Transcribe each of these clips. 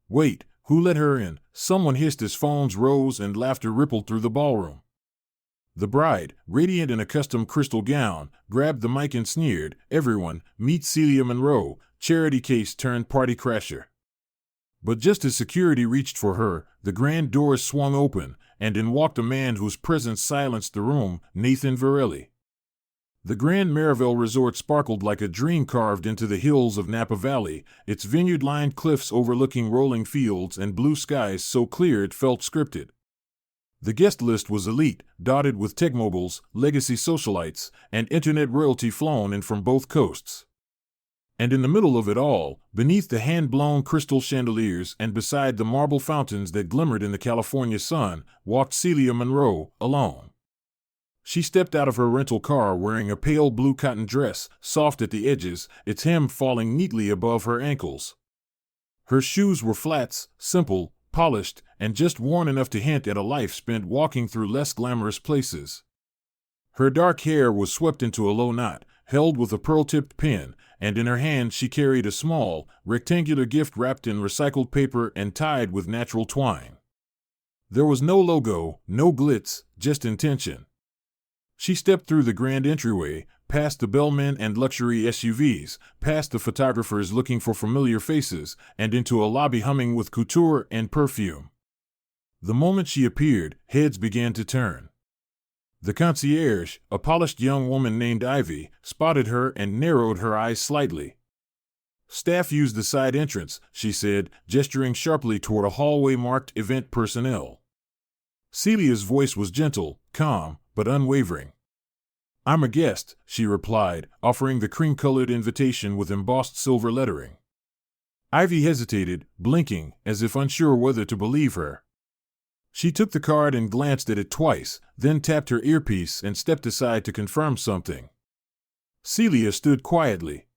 Wait, who let her in? Someone hissed as phones rose and laughter rippled through the ballroom. The bride, radiant in a custom crystal gown, grabbed the mic and sneered, "Everyone, meet Celia Monroe, charity case turned party crasher." But just as security reached for her, the grand doors swung open, and in walked a man whose presence silenced the room, Nathan Varelli. The Grand Maryville Resort sparkled like a dream carved into the hills of Napa Valley, its vineyard-lined cliffs overlooking rolling fields and blue skies so clear it felt scripted. The guest list was elite, dotted with tech moguls, legacy socialites, and internet royalty flown in from both coasts. And in the middle of it all, beneath the hand-blown crystal chandeliers and beside the marble fountains that glimmered in the California sun, walked Celia Monroe, alone. She stepped out of her rental car wearing a pale blue cotton dress, soft at the edges, its hem falling neatly above her ankles. Her shoes were flats, simple, polished, and just worn enough to hint at a life spent walking through less glamorous places. Her dark hair was swept into a low knot, held with a pearl-tipped pin, and in her hand she carried a small, rectangular gift wrapped in recycled paper and tied with natural twine. There was no logo, no glitz, just intention. She stepped through the grand entryway, past the bellmen and luxury SUVs, past the photographers looking for familiar faces, and into a lobby humming with couture and perfume. The moment she appeared, heads began to turn. The concierge, a polished young woman named Ivy, spotted her and narrowed her eyes slightly. "Staff used the side entrance," she said, gesturing sharply toward a hallway marked event personnel. Celia's voice was gentle, calm, but unwavering. "I'm a guest," she replied, offering the cream-colored invitation with embossed silver lettering. Ivy hesitated, blinking, as if unsure whether to believe her. She took the card and glanced at it twice, then tapped her earpiece and stepped aside to confirm something. Celia stood quietly.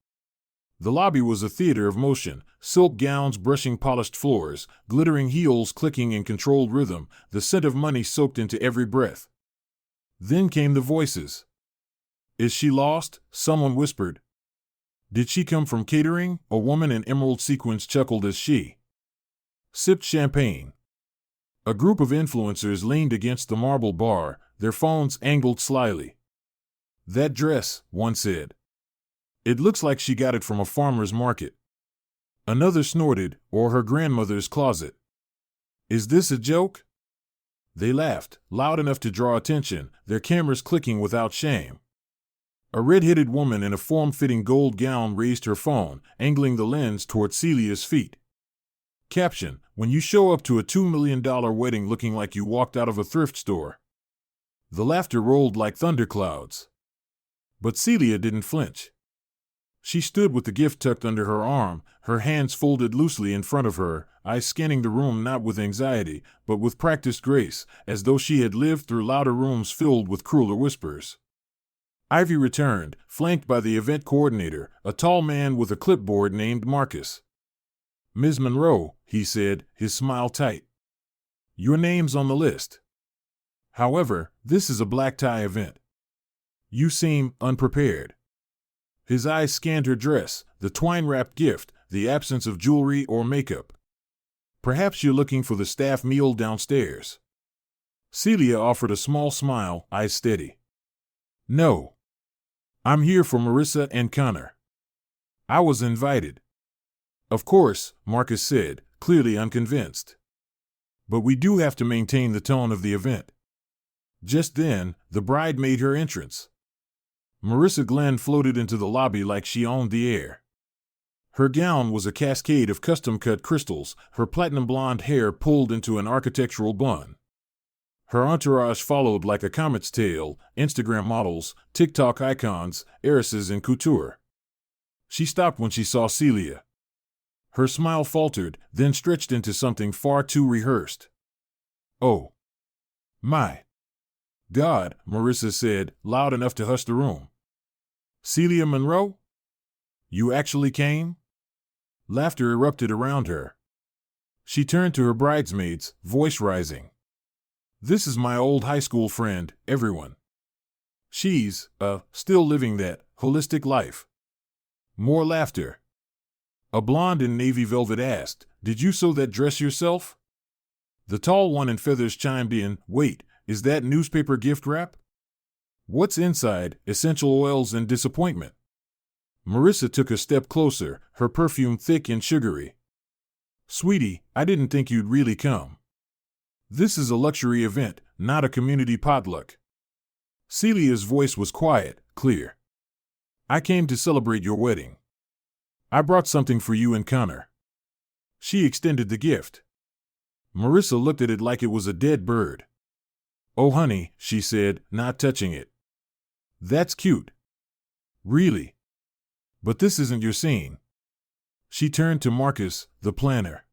The lobby was a theater of motion, silk gowns brushing polished floors, glittering heels clicking in controlled rhythm, the scent of money soaked into every breath. Then came the voices. "Is she lost?" someone whispered. "Did she come from catering?" a woman in emerald sequins chuckled as she sipped champagne. A group of influencers leaned against the marble bar, their phones angled slyly. "That dress," one said. "It looks like she got it from a farmer's market." Another snorted, "Or her grandmother's closet." "Is this a joke?" They laughed, loud enough to draw attention, their cameras clicking without shame. A red-headed woman in a form-fitting gold gown raised her phone, angling the lens toward Celia's feet. Caption: "When you show up to a $2 million wedding looking like you walked out of a thrift store." The laughter rolled like thunderclouds. But Celia didn't flinch. She stood with the gift tucked under her arm, her hands folded loosely in front of her, eyes scanning the room not with anxiety, but with practiced grace, as though she had lived through louder rooms filled with crueler whispers. Ivy returned, flanked by the event coordinator, a tall man with a clipboard named Marcus. "Ms. Monroe," he said, his smile tight. "Your name's on the list. However, this is a black-tie event. You seem unprepared." His eyes scanned her dress, the twine-wrapped gift, the absence of jewelry or makeup. "Perhaps you're looking for the staff meal downstairs." Celia offered a small smile, eyes steady. "No. I'm here for Marissa and Connor. I was invited." "Of course," Marcus said, clearly unconvinced. "But we do have to maintain the tone of the event." Just then, the bride made her entrance. Marissa Glenn floated into the lobby like she owned the air. Her gown was a cascade of custom-cut crystals, her platinum blonde hair pulled into an architectural bun. Her entourage followed like a comet's tail, Instagram models, TikTok icons, heiresses in couture. She stopped when she saw Celia. Her smile faltered, then stretched into something far too rehearsed. "Oh. My God," Marissa said, loud enough to hush the room. "Celia Monroe? You actually came?" Laughter erupted around her. She turned to her bridesmaids, voice rising. "This is my old high school friend, everyone. She's, still living that holistic life." More laughter. A blonde in navy velvet asked, "Did you sew that dress yourself?" The tall one in feathers chimed in, "Wait, is that newspaper gift wrap?" "What's inside? Essential oils and disappointment." Marissa took a step closer, her perfume thick and sugary. "Sweetie, I didn't think you'd really come. This is a luxury event, not a community potluck." Celia's voice was quiet, clear. "I came to celebrate your wedding. I brought something for you and Connor." She extended the gift. Marissa looked at it like it was a dead bird. "Oh honey," she said, not touching it. "That's cute. Really. But this isn't your scene." She turned to Marcus, the planner.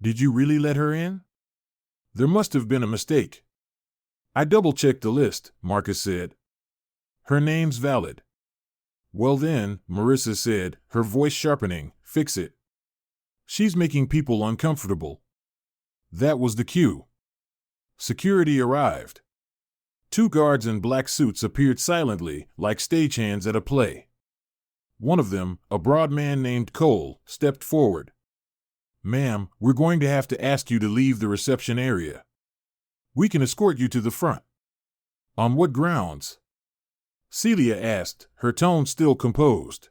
"Did you really let her in? There must have been a mistake." "I double-checked the list," Marcus said. "Her name's valid." "Well then," Marissa said, her voice sharpening, "fix it. She's making people uncomfortable." That was the cue. Security arrived. 2 guards in black suits appeared silently, like stagehands at a play. One of them, a broad man named Cole, stepped forward. "Ma'am, we're going to have to ask you to leave the reception area. We can escort you to the front." "On what grounds?" Celia asked, her tone still composed.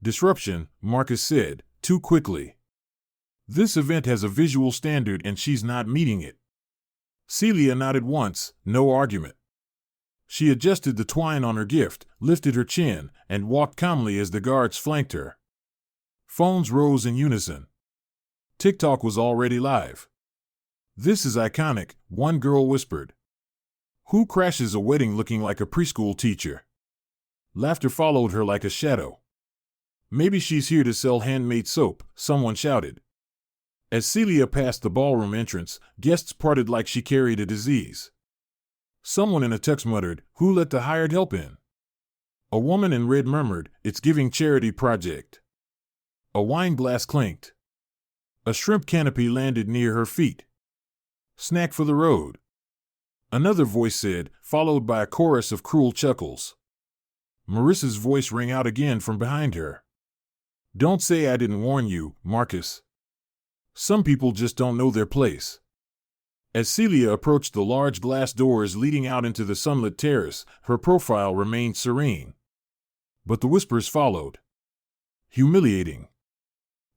"Disruption," Marcus said, too quickly. "This event has a visual standard and she's not meeting it." Celia nodded once, no argument. She adjusted the twine on her gift, lifted her chin, and walked calmly as the guards flanked her. Phones rose in unison. TikTok was already live. "This is iconic," one girl whispered. "Who crashes a wedding looking like a preschool teacher?" Laughter followed her like a shadow. "Maybe she's here to sell handmade soap," someone shouted. As Celia passed the ballroom entrance, guests parted like she carried a disease. Someone in a tux muttered, "Who let the hired help in?" A woman in red murmured, "It's giving charity project." A wine glass clinked. A shrimp canopy landed near her feet. "Snack for the road," another voice said, followed by a chorus of cruel chuckles. Marissa's voice rang out again from behind her. "Don't say I didn't warn you, Marcus. Some people just don't know their place." As Celia approached the large glass doors leading out into the sunlit terrace, her profile remained serene. But the whispers followed. Humiliating.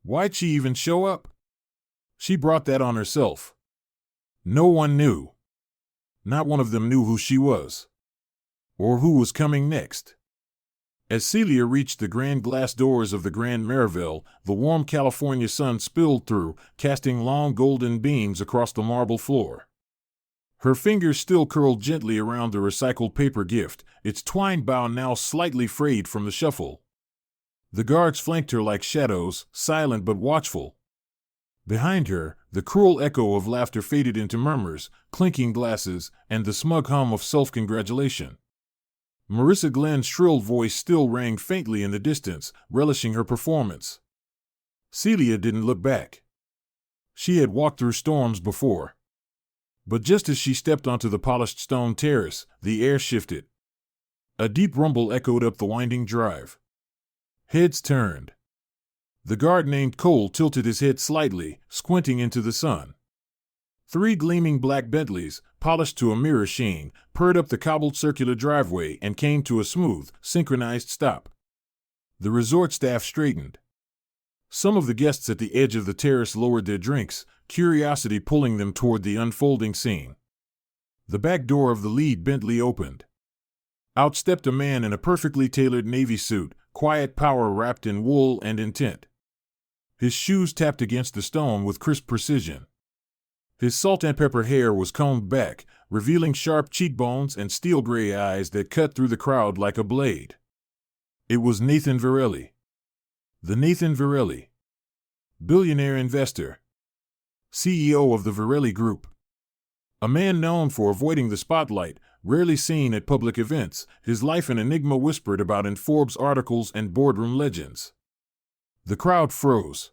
Why'd she even show up? She brought that on herself. No one knew. Not one of them knew who she was. Or who was coming next. As Celia reached the grand glass doors of the Grand Merivale, the warm California sun spilled through, casting long golden beams across the marble floor. Her fingers still curled gently around the recycled paper gift, its twined bow now slightly frayed from the shuffle. The guards flanked her like shadows, silent but watchful. Behind her, the cruel echo of laughter faded into murmurs, clinking glasses, and the smug hum of self-congratulation. Marissa Glenn's shrill voice still rang faintly in the distance, relishing her performance. Celia didn't look back. She had walked through storms before. But just as she stepped onto the polished stone terrace, the air shifted. A deep rumble echoed up the winding drive. Heads turned. The guard named Cole tilted his head slightly, squinting into the sun. 3 gleaming black Bentleys, polished to a mirror sheen, purred up the cobbled circular driveway and came to a smooth, synchronized stop. The resort staff straightened. Some of the guests at the edge of the terrace lowered their drinks, curiosity pulling them toward the unfolding scene. The back door of the lead Bentley opened. Out stepped a man in a perfectly tailored navy suit, quiet power wrapped in wool and intent. His shoes tapped against the stone with crisp precision. His salt and pepper hair was combed back, revealing sharp cheekbones and steel-gray eyes that cut through the crowd like a blade. It was Nathan Varelli. The Nathan Varelli. Billionaire investor. CEO of the Varelli Group. A man known for avoiding the spotlight, rarely seen at public events, his life an enigma whispered about in Forbes articles and boardroom legends. The crowd froze.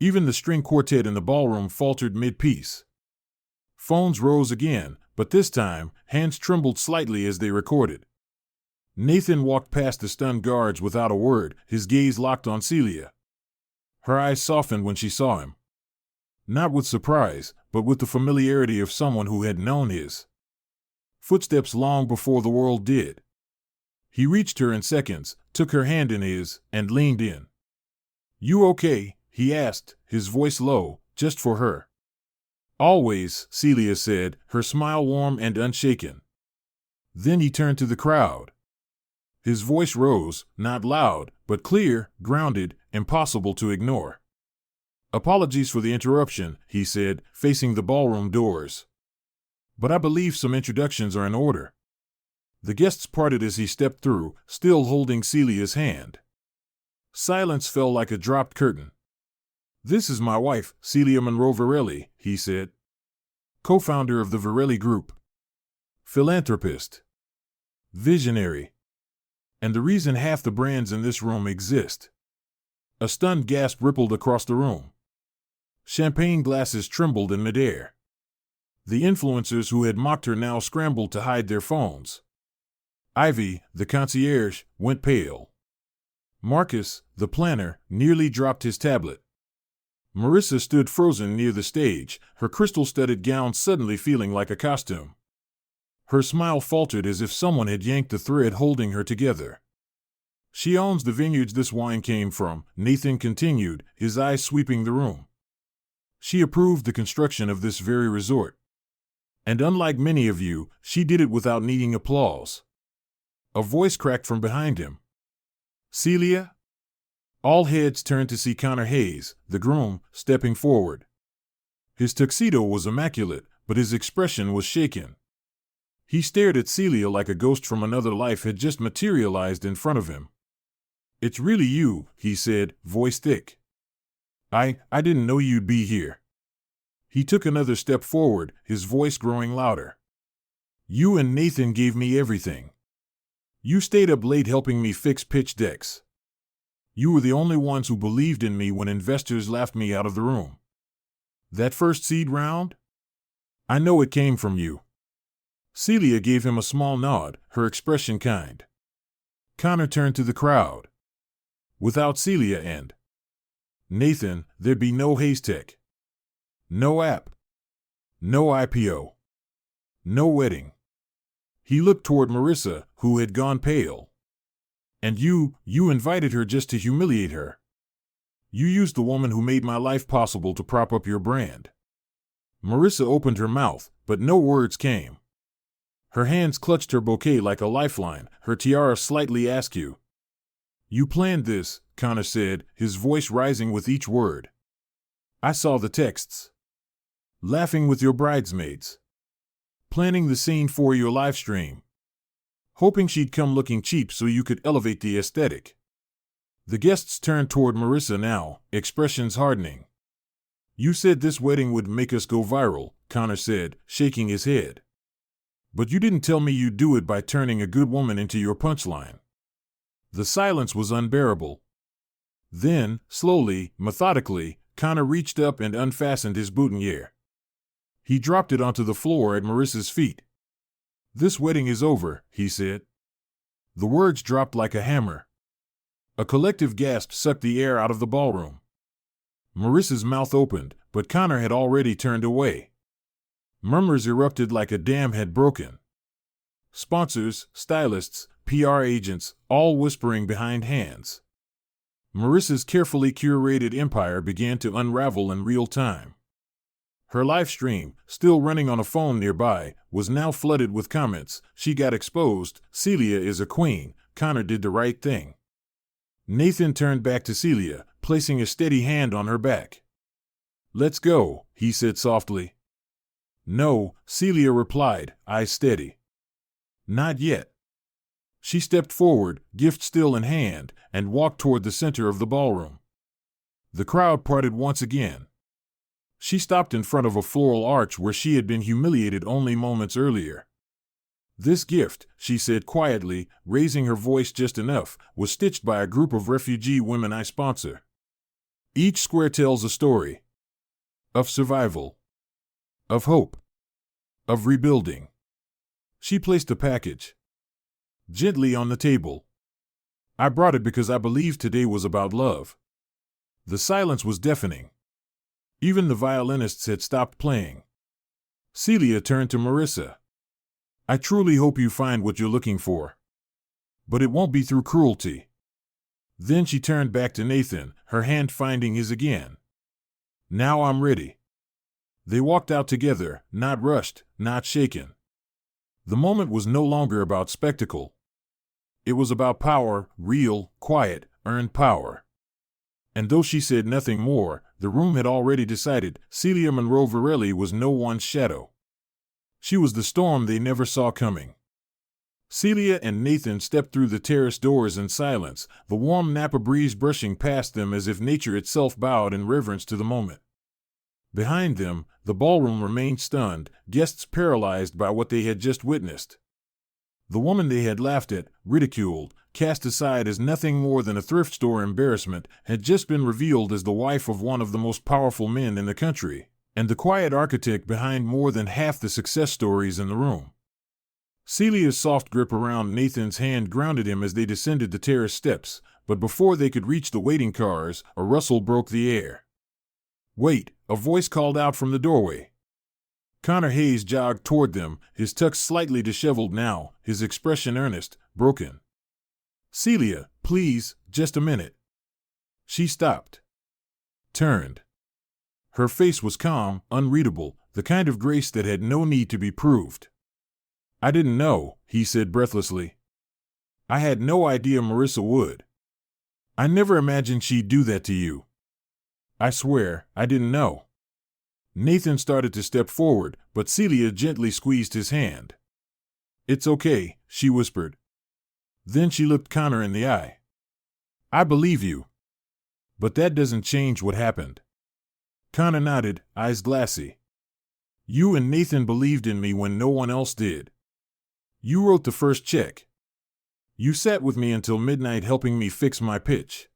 Even the string quartet in the ballroom faltered mid-piece. Phones rose again, but this time, hands trembled slightly as they recorded. Nathan walked past the stunned guards without a word, his gaze locked on Celia. Her eyes softened when she saw him. Not with surprise, but with the familiarity of someone who had known his footsteps long before the world did. He reached her in seconds, took her hand in his, and leaned in. "You okay?" he asked, his voice low, just for her. "Always," Celia said, her smile warm and unshaken. Then he turned to the crowd. His voice rose, not loud, but clear, grounded, impossible to ignore. "Apologies for the interruption," he said, facing the ballroom doors. "But I believe some introductions are in order." The guests parted as he stepped through, still holding Celia's hand. Silence fell like a dropped curtain. "This is my wife, Celia Monroe Varelli," he said. "Co-founder of the Varelli Group. Philanthropist. Visionary. And the reason half the brands in this room exist." A stunned gasp rippled across the room. Champagne glasses trembled in midair. The influencers who had mocked her now scrambled to hide their phones. Ivy, the concierge, went pale. Marcus, the planner, nearly dropped his tablet. Marissa stood frozen near the stage, her crystal-studded gown suddenly feeling like a costume. Her smile faltered as if someone had yanked the thread holding her together. "She owns the vineyards this wine came from," Nathan continued, his eyes sweeping the room. "She approved the construction of this very resort. And unlike many of you, she did it without needing applause." A voice cracked from behind him. "Celia?" All heads turned to see Connor Hayes, the groom, stepping forward. His tuxedo was immaculate, but his expression was shaken. He stared at Celia like a ghost from another life had just materialized in front of him. "It's really you," he said, voice thick. I didn't know you'd be here." He took another step forward, his voice growing louder. "You and Nathan gave me everything. You stayed up late helping me fix pitch decks. You were the only ones who believed in me when investors laughed me out of the room. That first seed round? I know it came from you." Celia gave him a small nod, her expression kind. Connor turned to the crowd. Without Celia and Nathan, there'd be no Hayes-Tech. No app. No IPO. No wedding. He looked toward Marissa, who had gone pale. "And you invited her just to humiliate her. You used the woman who made my life possible to prop up your brand." Marissa opened her mouth, but no words came. Her hands clutched her bouquet like a lifeline, her tiara slightly askew. "You planned this," Connor said, his voice rising with each word. "I saw the texts. Laughing with your bridesmaids. Planning the scene for your live stream. Hoping she'd come looking cheap so you could elevate the aesthetic." The guests turned toward Marissa now, expressions hardening. "You said this wedding would make us go viral," Connor said, shaking his head. "But you didn't tell me you'd do it by turning a good woman into your punchline." The silence was unbearable. Then, slowly, methodically, Connor reached up and unfastened his boutonniere. He dropped it onto the floor at Marissa's feet. "This wedding is over," he said. The words dropped like a hammer. A collective gasp sucked the air out of the ballroom. Marissa's mouth opened, but Connor had already turned away. Murmurs erupted like a dam had broken. Sponsors, stylists, PR agents, all whispering behind hands. Marissa's carefully curated empire began to unravel in real time. Her live stream, still running on a phone nearby, was now flooded with comments. "She got exposed. Celia is a queen. Connor did the right thing." Nathan turned back to Celia, placing a steady hand on her back. "Let's go," he said softly. "No," Celia replied, eyes steady. "Not yet." She stepped forward, gift still in hand, and walked toward the center of the ballroom. The crowd parted once again. She stopped in front of a floral arch where she had been humiliated only moments earlier. "This gift," she said quietly, raising her voice just enough, "was stitched by a group of refugee women I sponsor. Each square tells a story. Of survival. Of hope. Of rebuilding." She placed the package gently on the table. "I brought it because I believed today was about love. The silence was deafening. Even the violinists had stopped playing. Celia turned to Marissa. I truly hope you find what you're looking for. But it won't be through cruelty. Then she turned back to Nathan, her hand finding his again. Now I'm ready. They walked out together, not rushed, not shaken. The moment was no longer about spectacle. It was about power, real, quiet, earned power. And though she said nothing more, the room had already decided Celia Monroe Varelli was no one's shadow. She was the storm they never saw coming. Celia and Nathan stepped through the terrace doors in silence, the warm Napa breeze brushing past them as if nature itself bowed in reverence to the moment. Behind them, the ballroom remained stunned, guests paralyzed by what they had just witnessed. The woman they had laughed at, ridiculed, cast aside as nothing more than a thrift store embarrassment, had just been revealed as the wife of one of the most powerful men in the country, and the quiet architect behind more than half the success stories in the room. Celia's soft grip around Nathan's hand grounded him as they descended the terrace steps, but before they could reach the waiting cars, a rustle broke the air. Wait, a voice called out from the doorway. Connor Hayes jogged toward them, his tux slightly disheveled now, his expression earnest, broken. Celia, please, just a minute. She stopped. Turned. Her face was calm, unreadable, the kind of grace that had no need to be proved. I didn't know, he said breathlessly. I had no idea Marissa would. I never imagined she'd do that to you. I swear, I didn't know. Nathan started to step forward, but Celia gently squeezed his hand. It's okay, she whispered. Then she looked Connor in the eye. I believe you. But that doesn't change what happened. Connor nodded, eyes glassy. You and Nathan believed in me when no one else did. You wrote the first check. You sat with me until midnight helping me fix my pitch.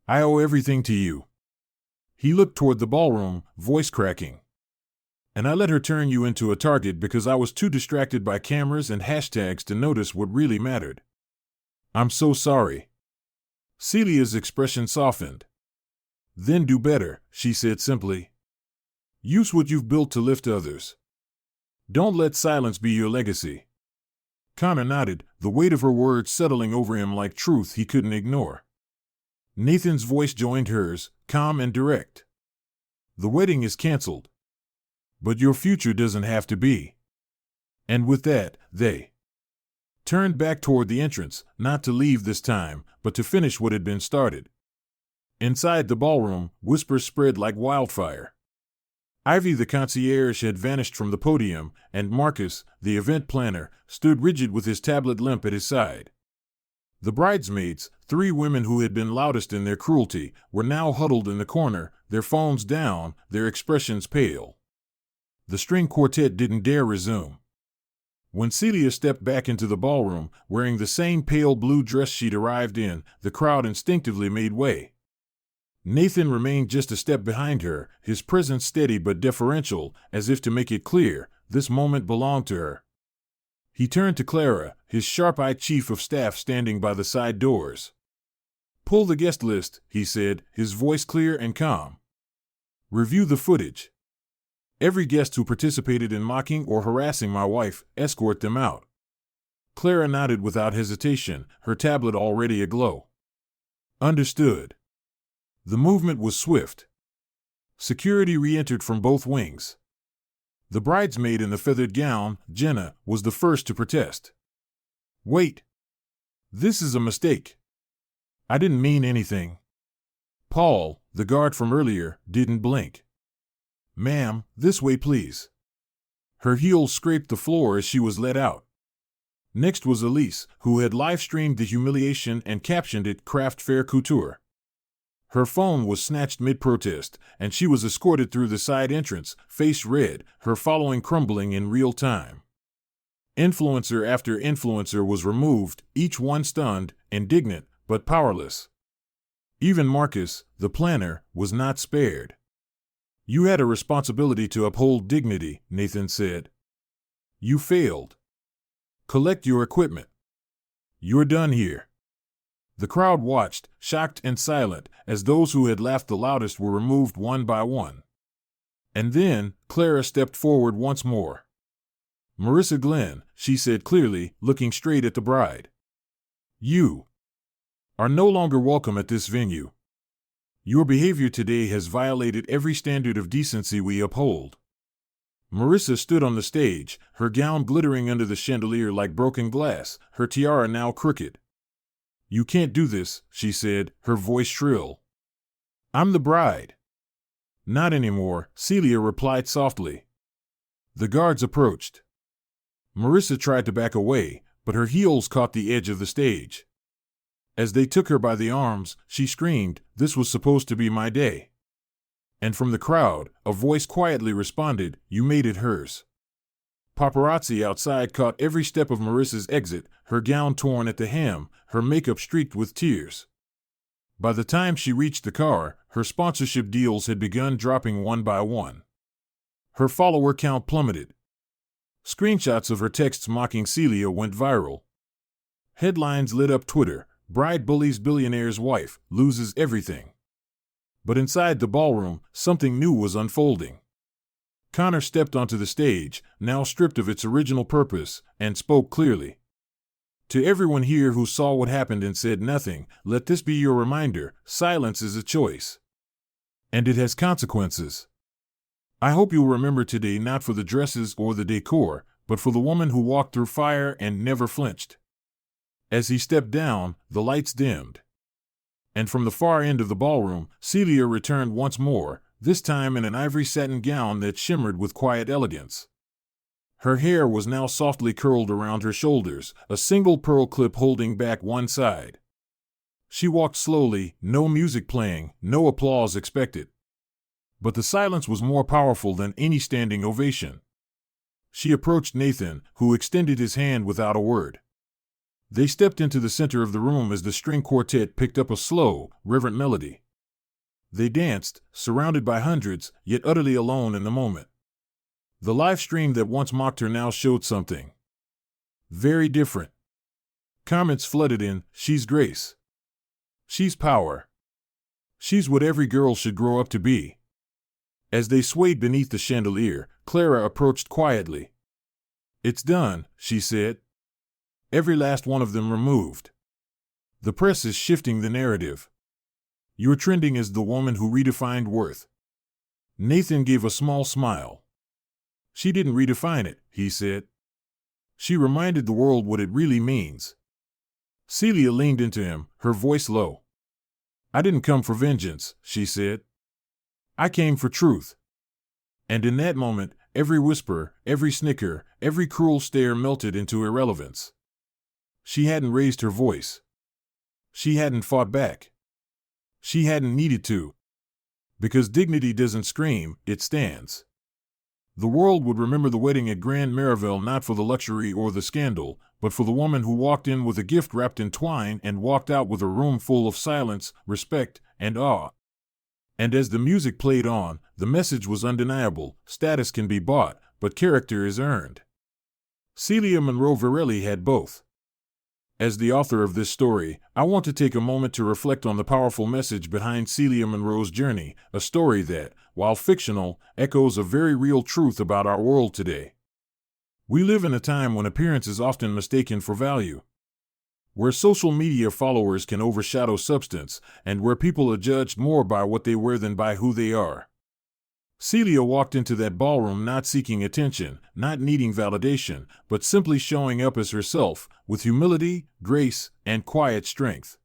I owe everything to you. He looked toward the ballroom, voice cracking. And I let her turn you into a target because I was too distracted by cameras and hashtags to notice what really mattered. I'm so sorry. Celia's expression softened. Then do better, she said simply. Use what you've built to lift others. Don't let silence be your legacy. Connor nodded, the weight of her words settling over him like truth he couldn't ignore. Nathan's voice joined hers, calm and direct. The wedding is canceled. But your future doesn't have to be. And with that, they turned back toward the entrance, not to leave this time, but to finish what had been started. Inside the ballroom, whispers spread like wildfire. Ivy the concierge had vanished from the podium, and Marcus, the event planner, stood rigid with his tablet limp at his side. The bridesmaids, 3 women who had been loudest in their cruelty, were now huddled in the corner, their phones down, their expressions pale. The string quartet didn't dare resume. When Celia stepped back into the ballroom, wearing the same pale blue dress she'd arrived in, the crowd instinctively made way. Nathan remained just a step behind her, his presence steady but deferential, as if to make it clear, this moment belonged to her. He turned to Clara, his sharp-eyed chief of staff standing by the side doors. Pull the guest list, he said, his voice clear and calm. Review the footage. Every guest who participated in mocking or harassing my wife, escort them out. Clara nodded without hesitation, her tablet already aglow. Understood. The movement was swift. Security re-entered from both wings. The bridesmaid in the feathered gown, Jenna, was the first to protest. Wait. This is a mistake. I didn't mean anything. Paul, the guard from earlier, didn't blink. Ma'am, this way please. Her heels scraped the floor as she was led out. Next was Elise, who had live-streamed the humiliation and captioned it Craft Fair Couture. Her phone was snatched mid-protest, and she was escorted through the side entrance, face red, her following crumbling in real time. Influencer after influencer was removed, each one stunned, indignant, but powerless. Even Marcus, the planner, was not spared. You had a responsibility to uphold dignity, Nathan said. You failed. Collect your equipment. You're done here. The crowd watched, shocked and silent, as those who had laughed the loudest were removed one by one. And then, Clara stepped forward once more. "Marissa Glenn," she said clearly, looking straight at the bride. "You are no longer welcome at this venue. Your behavior today has violated every standard of decency we uphold." Marissa stood on the stage, her gown glittering under the chandelier like broken glass, her tiara now crooked. "You can't do this," she said, her voice shrill. "I'm the bride." "Not anymore," Celia replied softly. The guards approached. Marissa tried to back away, but her heels caught the edge of the stage. As they took her by the arms, she screamed, "This was supposed to be my day." And from the crowd, a voice quietly responded, "You made it hers." Paparazzi outside caught every step of Marissa's exit, her gown torn at the hem, her makeup streaked with tears. By the time she reached the car, her sponsorship deals had begun dropping one by one. Her follower count plummeted. Screenshots of her texts mocking Celia went viral. Headlines lit up Twitter: "Bride bullies billionaire's wife, loses everything." But inside the ballroom, something new was unfolding. Connor stepped onto the stage, now stripped of its original purpose, and spoke clearly. "To everyone here who saw what happened and said nothing, let this be your reminder: silence is a choice. And it has consequences. I hope you'll remember today not for the dresses or the decor, but for the woman who walked through fire and never flinched." As he stepped down, the lights dimmed. And from the far end of the ballroom, Celia returned once more, this time in an ivory satin gown that shimmered with quiet elegance. Her hair was now softly curled around her shoulders, a single pearl clip holding back one side. She walked slowly, no music playing, no applause expected. But the silence was more powerful than any standing ovation. She approached Nathan, who extended his hand without a word. They stepped into the center of the room as the string quartet picked up a slow, reverent melody. They danced, surrounded by hundreds, yet utterly alone in the moment. The live stream that once mocked her now showed something very different. Comments flooded in: "She's grace. She's power. She's what every girl should grow up to be." As they swayed beneath the chandelier, Clara approached quietly. "It's done," she said. "Every last one of them removed. The press is shifting the narrative. You're trending as the woman who redefined worth." Nathan gave a small smile. "She didn't redefine it," he said. "She reminded the world what it really means." Celia leaned into him, her voice low. "I didn't come for vengeance," she said. "I came for truth." And in that moment, every whisper, every snicker, every cruel stare melted into irrelevance. She hadn't raised her voice. She hadn't fought back. She hadn't needed to. Because dignity doesn't scream, it stands. The world would remember the wedding at Grand Merivale not for the luxury or the scandal, but for the woman who walked in with a gift wrapped in twine and walked out with a room full of silence, respect, and awe. And as the music played on, the message was undeniable: status can be bought, but character is earned. Celia Monroe Varelli had both. As the author of this story, I want to take a moment to reflect on the powerful message behind Celia Monroe's journey, a story that, while fictional, echoes a very real truth about our world today. We live in a time when appearance is often mistaken for value, where social media followers can overshadow substance, and where people are judged more by what they wear than by who they are. Celia walked into that ballroom not seeking attention, not needing validation, but simply showing up as herself, with humility, grace, and quiet strength.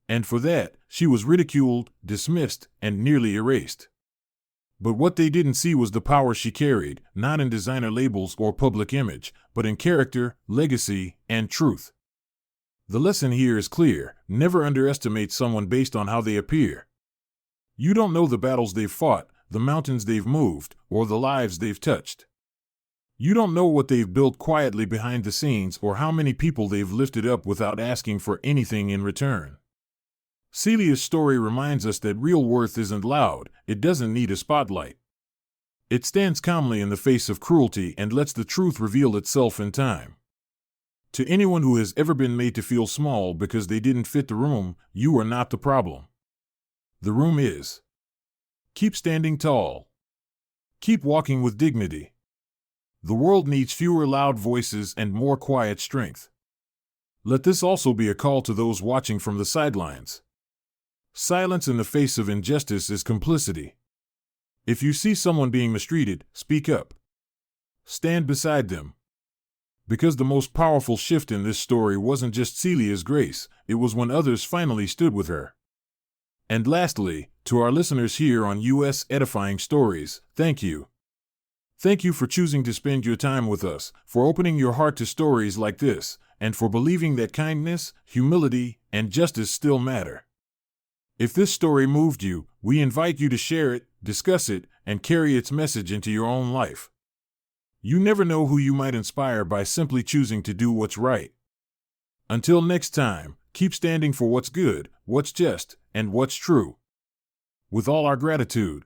And for that, she was ridiculed, dismissed, and nearly erased. But what they didn't see was the power she carried, not in designer labels or public image, but in character, legacy, and truth. The lesson here is clear: never underestimate someone based on how they appear. You don't know the battles they've fought, the mountains they've moved, or the lives they've touched. You don't know what they've built quietly behind the scenes or how many people they've lifted up without asking for anything in return. Celia's story reminds us that real worth isn't loud, it doesn't need a spotlight. It stands calmly in the face of cruelty and lets the truth reveal itself in time. To anyone who has ever been made to feel small because they didn't fit the room, you are not the problem. The room is. Keep standing tall. Keep walking with dignity. The world needs fewer loud voices and more quiet strength. Let this also be a call to those watching from the sidelines. Silence in the face of injustice is complicity. If you see someone being mistreated, speak up. Stand beside them. Because the most powerful shift in this story wasn't just Celia's grace, it was when others finally stood with her. And lastly, to our listeners here on US Edifying Stories, thank you. Thank you for choosing to spend your time with us, for opening your heart to stories like this, and for believing that kindness, humility, and justice still matter. If this story moved you, we invite you to share it, discuss it, and carry its message into your own life. You never know who you might inspire by simply choosing to do what's right. Until next time, keep standing for what's good, what's just, and what's true. With all our gratitude.